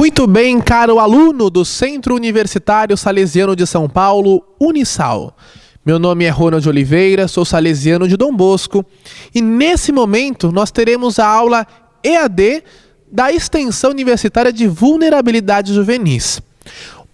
Muito bem, caro aluno do Centro Universitário Salesiano de São Paulo, Unisal. Meu nome é Ronald Oliveira, sou salesiano de Dom Bosco e nesse momento nós teremos a aula EAD da Extensão Universitária de Vulnerabilidades Juvenis.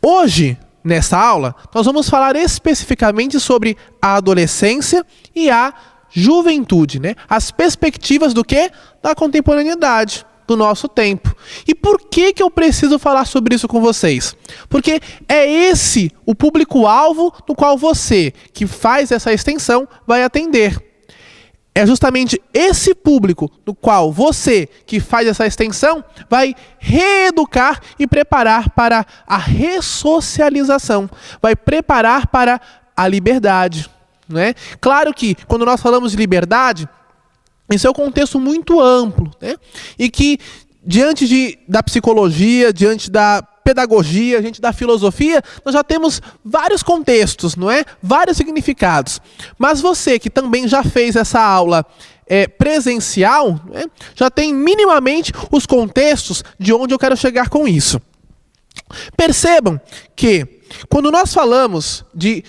Hoje, nessa aula, nós vamos falar especificamente sobre a adolescência e a juventude, né? As perspectivas do quê? Da contemporaneidade, do nosso tempo. E por que eu preciso falar sobre isso com vocês? Porque é esse o público-alvo no qual você, que faz essa extensão, vai atender. É justamente esse público no qual você, que faz essa extensão, vai reeducar e preparar para a ressocialização. Vai preparar para a liberdade, né? Claro que, quando nós falamos de liberdade, esse é um contexto muito amplo, né? E que, diante da psicologia, diante da pedagogia, diante da filosofia, nós já temos vários contextos, não é? Vários significados. Mas você que também já fez essa aula presencial, né, já tem minimamente os contextos de onde eu quero chegar com isso. Percebam que, quando nós falamos de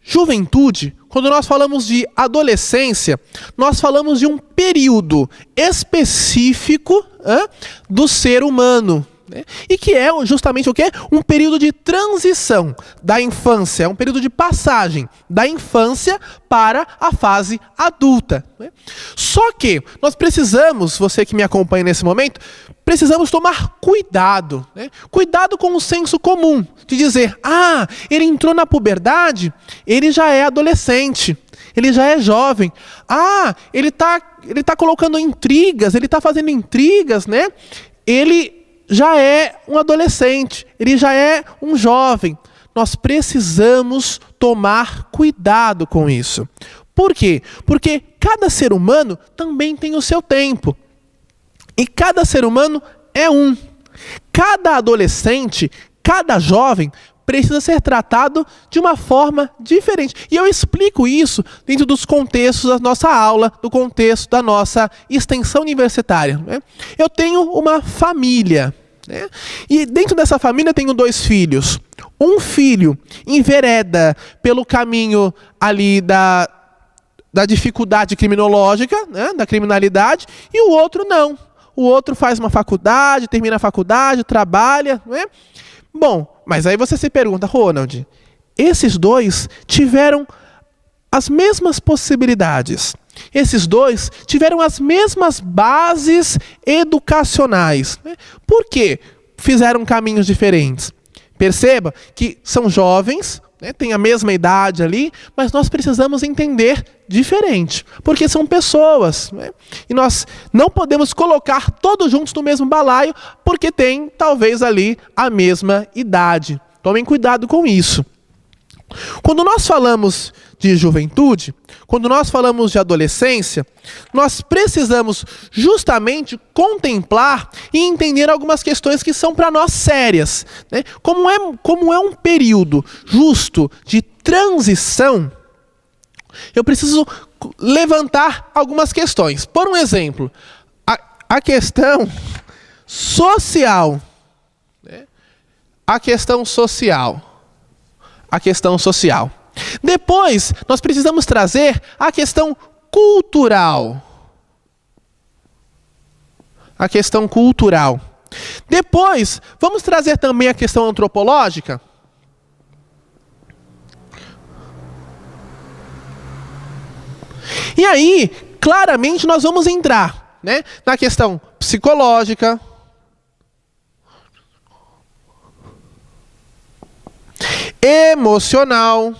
juventude, quando nós falamos de adolescência, nós falamos de um período específico do ser humano, né? E que é justamente o quê? Um período de transição da infância, um período de passagem da infância para a fase adulta, né? Só que nós precisamos, você que me acompanha nesse momento, precisamos tomar cuidado, né? Cuidado com o senso comum, de dizer, ele entrou na puberdade, ele já é adolescente, ele já é jovem, ele tá colocando intrigas, ele tá fazendo intrigas, né? Ele já é um adolescente, ele já é um jovem. Nós precisamos tomar cuidado com isso. Por quê? Porque cada ser humano também tem o seu tempo. E cada ser humano é um. Cada adolescente, cada jovem precisa ser tratado de uma forma diferente. E eu explico isso dentro dos contextos da nossa aula, do contexto da nossa extensão universitária, né? Eu tenho uma família, né? E dentro dessa família eu tenho 2 filhos. Um filho envereda pelo caminho ali da dificuldade criminológica, né? Da criminalidade, e o outro não. O outro faz uma faculdade, termina a faculdade, trabalha, né? Bom, mas aí você se pergunta, Ronald, esses 2 tiveram as mesmas possibilidades. Esses 2 tiveram as mesmas bases educacionais, né? Por que fizeram caminhos diferentes? Perceba que são jovens, né, têm a mesma idade ali, mas nós precisamos entender diferente, porque são pessoas, né? E nós não podemos colocar todos juntos no mesmo balaio, porque tem talvez ali a mesma idade. Tomem cuidado com isso. Quando nós falamos de juventude, quando nós falamos de adolescência, nós precisamos justamente contemplar e entender algumas questões que são para nós sérias, né? Como é um período justo de transição, eu preciso levantar algumas questões. Por um exemplo, a questão social, né? A questão social. Depois, nós precisamos trazer a questão cultural. Depois, vamos trazer também a questão antropológica. E aí, claramente, nós vamos entrar, né, na questão psicológica, emocional.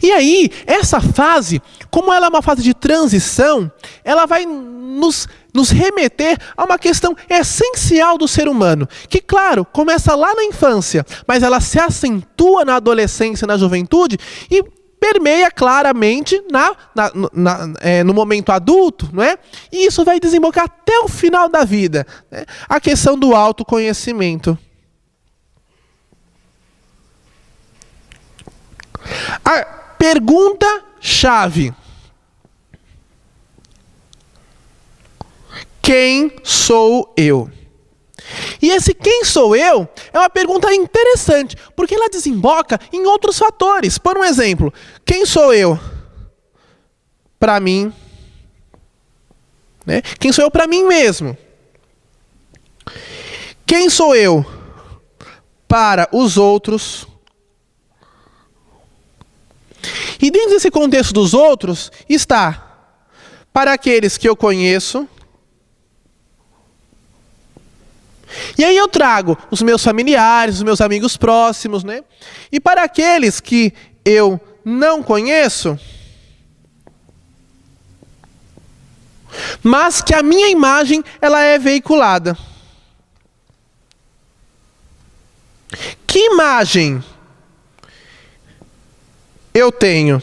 E aí, essa fase, como ela é uma fase de transição, ela vai nos remeter a uma questão essencial do ser humano, que, claro, começa lá na infância, mas ela se acentua na adolescência, na juventude, e permeia claramente no momento adulto, não é? E isso vai desembocar até o final da vida, né? A questão do autoconhecimento. A pergunta-chave: quem sou eu? E esse quem sou eu é uma pergunta interessante, porque ela desemboca em outros fatores. Por um exemplo, quem sou eu para mim? Né? Quem sou eu para mim mesmo? Quem sou eu para os outros? E dentro desse contexto dos outros está para aqueles que eu conheço. E aí eu trago os meus familiares, os meus amigos próximos, né? E para aqueles que eu não conheço, mas que a minha imagem ela é veiculada. Que imagem eu tenho?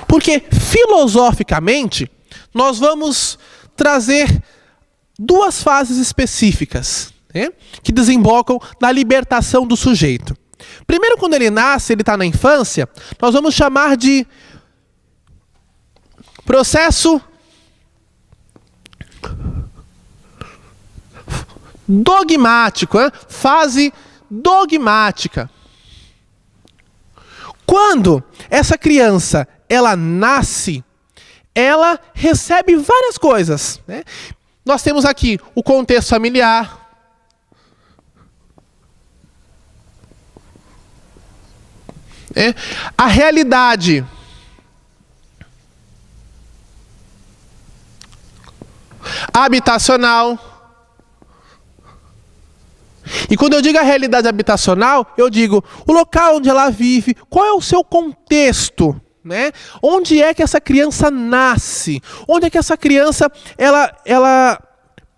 Porque filosoficamente nós vamos trazer duas fases específicas, né, que desembocam na libertação do sujeito. Primeiro, quando ele nasce, ele está na infância, nós vamos chamar de processo dogmático, né? Fase dogmática. Quando essa criança ela nasce, ela recebe várias coisas, né? Nós temos aqui o contexto familiar, né? A realidade habitacional. E quando eu digo a realidade habitacional, eu digo o local onde ela vive, qual é o seu contexto, né? Onde é que essa criança nasce? Onde é que essa criança ela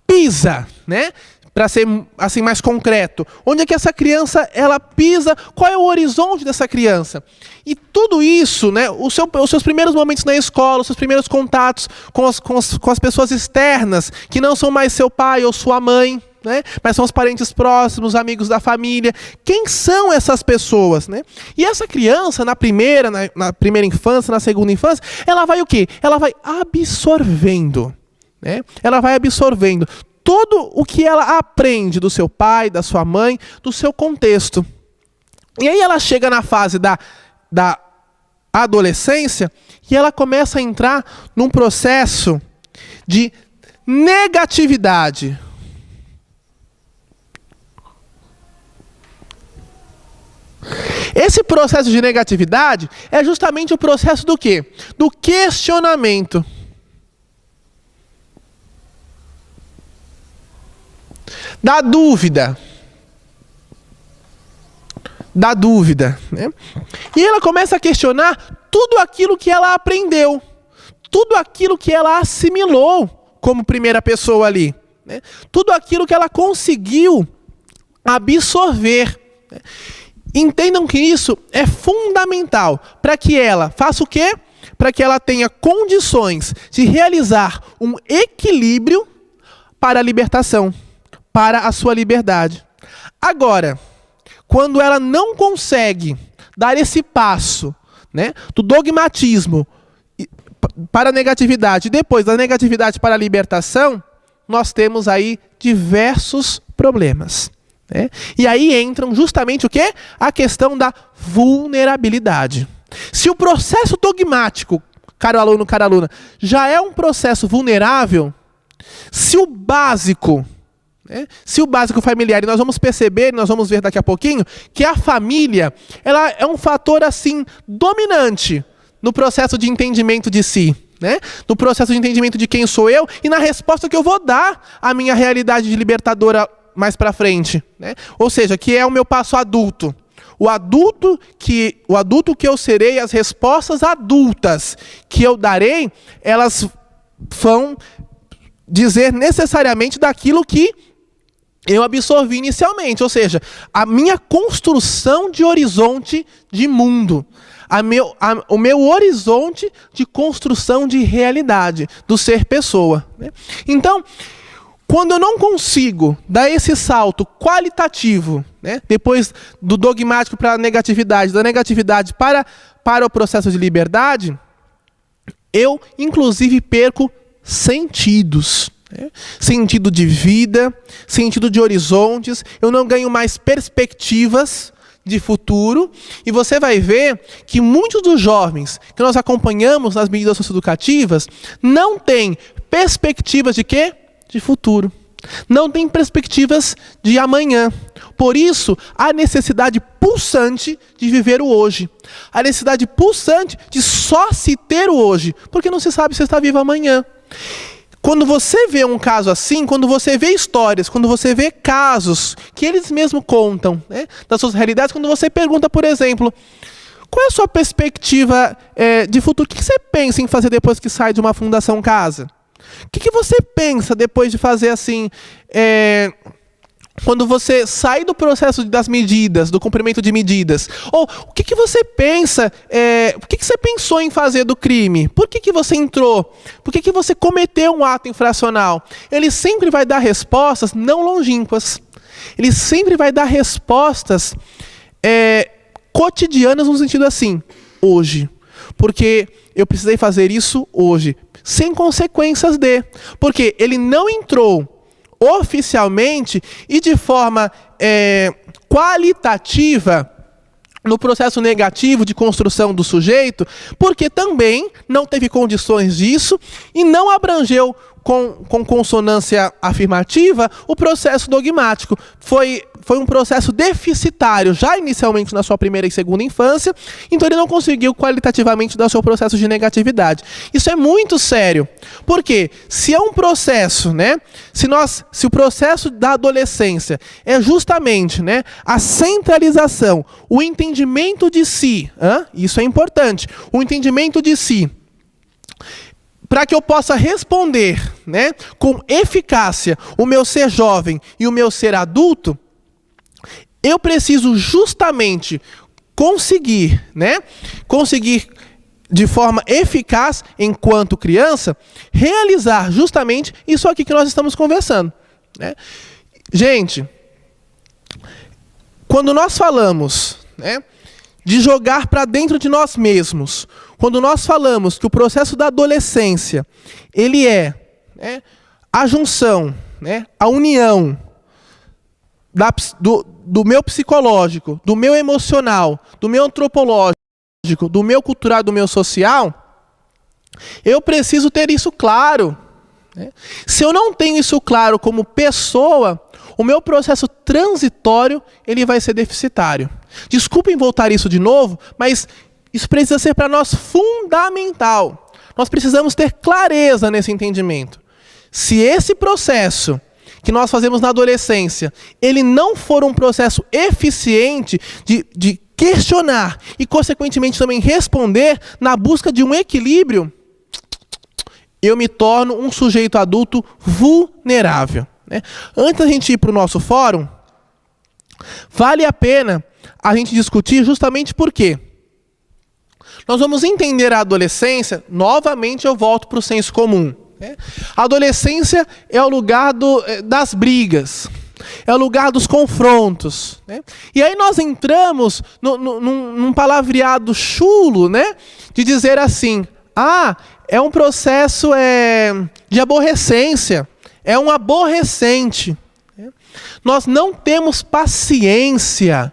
pisa, né? Para ser assim mais concreto, onde é que essa criança ela pisa? Qual é o horizonte dessa criança? E tudo isso, né? Os seus primeiros momentos na escola, os seus primeiros contatos com as pessoas externas que não são mais seu pai ou sua mãe, né? Mas são os parentes próximos, amigos da família. Quem são essas pessoas, né? E essa criança, na primeira infância, na segunda infância, ela vai o quê? Ela vai absorvendo, né? Ela vai absorvendo tudo o que ela aprende do seu pai, da sua mãe, do seu contexto. E aí ela chega na fase da adolescência e ela começa a entrar num processo de negatividade. Esse processo de negatividade é justamente o processo do quê? Do questionamento. Da dúvida. Da dúvida, né? E ela começa a questionar tudo aquilo que ela aprendeu. Tudo aquilo que ela assimilou como primeira pessoa ali, né? Tudo aquilo que ela conseguiu absorver, né? Entendam que isso é fundamental para que ela faça o quê? Para que ela tenha condições de realizar um equilíbrio para a libertação, para a sua liberdade. Agora, quando ela não consegue dar esse passo, né, do dogmatismo para a negatividade, e depois da negatividade para a libertação, nós temos aí diversos problemas. Né? E aí entram justamente o quê? A questão da vulnerabilidade. Se o processo dogmático, caro aluno, cara aluna, já é um processo vulnerável, se o básico familiar, e nós vamos perceber, nós vamos ver daqui a pouquinho, que a família ela é um fator assim dominante no processo de entendimento de si, né? No processo de entendimento de quem sou eu e na resposta que eu vou dar à minha realidade de libertadora mais para frente, né? Ou seja, que é o meu passo adulto. O adulto que eu serei, as respostas adultas que eu darei, elas vão dizer necessariamente daquilo que eu absorvi inicialmente, ou seja, a minha construção de horizonte de mundo, o meu horizonte de construção de realidade, do ser pessoa, né? Então, quando eu não consigo dar esse salto qualitativo, né, depois do dogmático para a negatividade, da negatividade para o processo de liberdade, eu, inclusive, perco sentidos. Sentido de vida, sentido de horizontes, eu não ganho mais perspectivas de futuro, e você vai ver que muitos dos jovens que nós acompanhamos nas medidas socioeducativas não têm perspectivas de quê? De futuro. Não têm perspectivas de amanhã. Por isso, a necessidade pulsante de viver o hoje. A necessidade pulsante de só se ter o hoje, porque não se sabe se está vivo amanhã. Quando você vê um caso assim, quando você vê histórias, quando você vê casos que eles mesmos contam, né, das suas realidades, quando você pergunta, por exemplo, qual é a sua perspectiva de futuro? O que você pensa em fazer depois que sai de uma fundação casa? O que você pensa depois de fazer assim... Quando você sai do processo das medidas, do cumprimento de medidas, ou o que você pensa, o que você pensou em fazer do crime? Por que você entrou? Por que você cometeu um ato infracional? Ele sempre vai dar respostas não longínquas. Ele sempre vai dar respostas cotidianas no sentido assim, hoje. Porque eu precisei fazer isso hoje, sem consequências de. Porque ele não entrou oficialmente e de forma qualitativa no processo negativo de construção do sujeito, porque também não teve condições disso e não abrangeu com consonância afirmativa o processo dogmático. Foi um processo deficitário, já inicialmente na sua primeira e segunda infância, então ele não conseguiu qualitativamente dar o seu processo de negatividade. Isso é muito sério, porque se é um processo, né, se o processo da adolescência é justamente, né, a centralização, o entendimento de si, isso é importante, o entendimento de si, para que eu possa responder, né, com eficácia o meu ser jovem e o meu ser adulto, eu preciso justamente conseguir de forma eficaz, enquanto criança, realizar justamente isso aqui que nós estamos conversando, né? Gente, quando nós falamos, né, de jogar para dentro de nós mesmos, quando nós falamos que o processo da adolescência, ele a junção, né, a união do meu psicológico, do meu emocional, do meu antropológico, do meu cultural, do meu social, eu preciso ter isso claro, né? Se eu não tenho isso claro como pessoa, o meu processo transitório ele vai ser deficitário. Desculpem voltar isso de novo, mas isso precisa ser para nós fundamental. Nós precisamos ter clareza nesse entendimento. Se esse processo que nós fazemos na adolescência, ele não for um processo eficiente de questionar e, consequentemente, também responder na busca de um equilíbrio, eu me torno um sujeito adulto vulnerável, né? Antes da gente ir para o nosso fórum, vale a pena a gente discutir justamente por quê. Nós vamos entender a adolescência, novamente eu volto para o senso comum. A adolescência é o lugar das brigas, é o lugar dos confrontos, né? E aí nós entramos num palavreado chulo, né, de dizer assim, é um processo de aborrecência, é um aborrecente. Nós não temos paciência.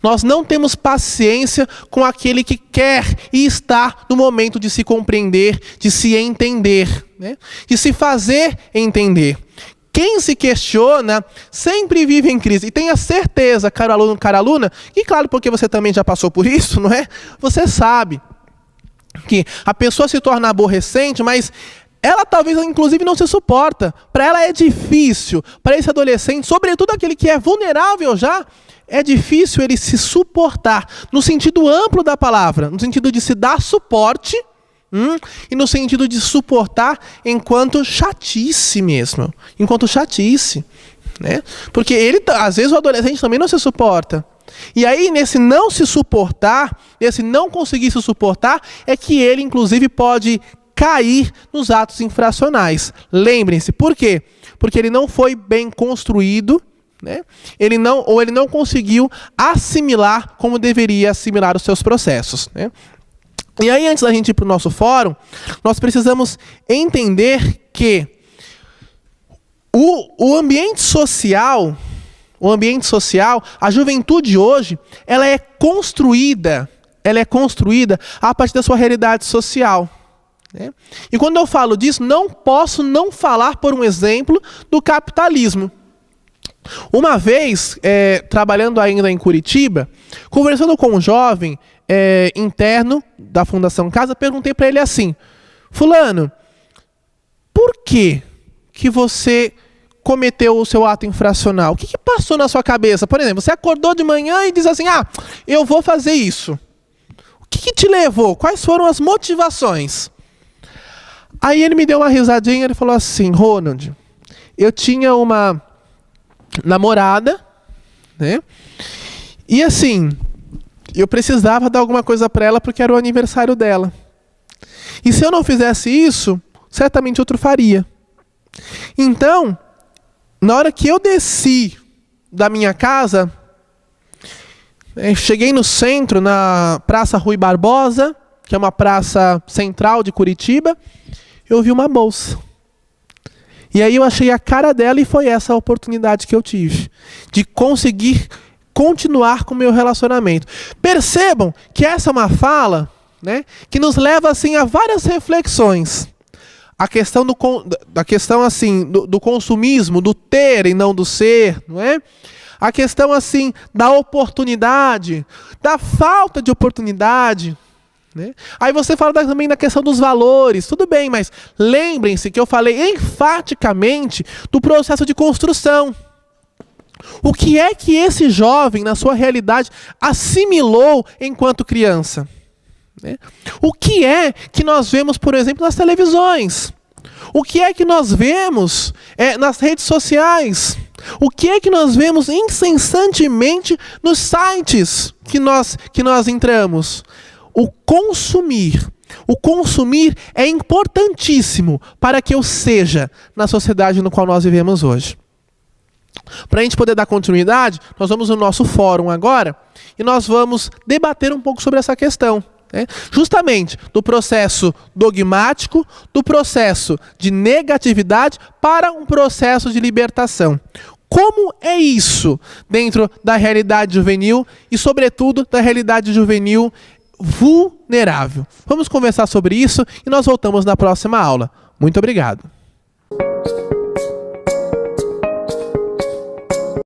Nós não temos paciência com aquele que quer e está no momento de se compreender, de se entender, né? De se fazer entender. Quem se questiona sempre vive em crise. E tenha certeza, caro aluno, cara aluna, e claro, porque você também já passou por isso, não é? Você sabe que a pessoa se torna aborrecente, mas ela talvez, inclusive, não se suporta. Para ela é difícil, para esse adolescente, sobretudo aquele que é vulnerável já, é difícil ele se suportar, no sentido amplo da palavra, no sentido de se dar suporte, e no sentido de suportar enquanto chatice mesmo, enquanto chatice, né? Porque às vezes o adolescente também não se suporta. E aí, nesse não se suportar, nesse não conseguir se suportar, é que ele, inclusive, pode cair nos atos infracionais. Lembrem-se, por quê? Porque ele não foi bem construído, né? Ele não conseguiu assimilar como deveria assimilar os seus processos, né? E aí, antes da gente ir para o nosso fórum, nós precisamos entender que o ambiente social, a juventude hoje, ela é construída a partir da sua realidade social, né? E quando eu falo disso, não posso não falar, por um exemplo, do capitalismo. Uma vez, trabalhando ainda em Curitiba, conversando com um jovem interno da Fundação Casa, perguntei para ele assim: fulano, por que você cometeu o seu ato infracional? O que passou na sua cabeça? Por exemplo, você acordou de manhã e diz assim: eu vou fazer isso. O que te levou? Quais foram as motivações? Aí ele me deu uma risadinha e falou assim: Ronald, eu tinha uma namorada, né? E assim, eu precisava dar alguma coisa para ela porque era o aniversário dela. E se eu não fizesse isso, certamente outro faria. Então, na hora que eu desci da minha casa, cheguei no centro, na Praça Rui Barbosa, que é uma praça central de Curitiba, eu vi uma bolsa. E aí eu achei a cara dela e foi essa a oportunidade que eu tive de conseguir continuar com o meu relacionamento. Percebam que essa é uma fala, né, que nos leva assim, a várias reflexões. A questão do consumismo, do ter e não do ser, não é? A questão assim da oportunidade, da falta de oportunidade, né? Aí você fala também da questão dos valores, tudo bem, mas lembrem-se que eu falei enfaticamente do processo de construção. O que é que esse jovem, na sua realidade, assimilou enquanto criança? O que é que nós vemos, por exemplo, nas televisões? O que é que nós vemos nas redes sociais? O que é que nós vemos incessantemente nos sites que nós entramos? O consumir. O consumir é importantíssimo para que eu seja na sociedade no qual nós vivemos hoje. Para a gente poder dar continuidade, nós vamos no nosso fórum agora e nós vamos debater um pouco sobre essa questão. Justamente do processo dogmático, do processo de negatividade para um processo de libertação. Como é isso dentro da realidade juvenil e, sobretudo, da realidade juvenil vulnerável? Vamos conversar sobre isso e nós voltamos na próxima aula. Muito obrigado.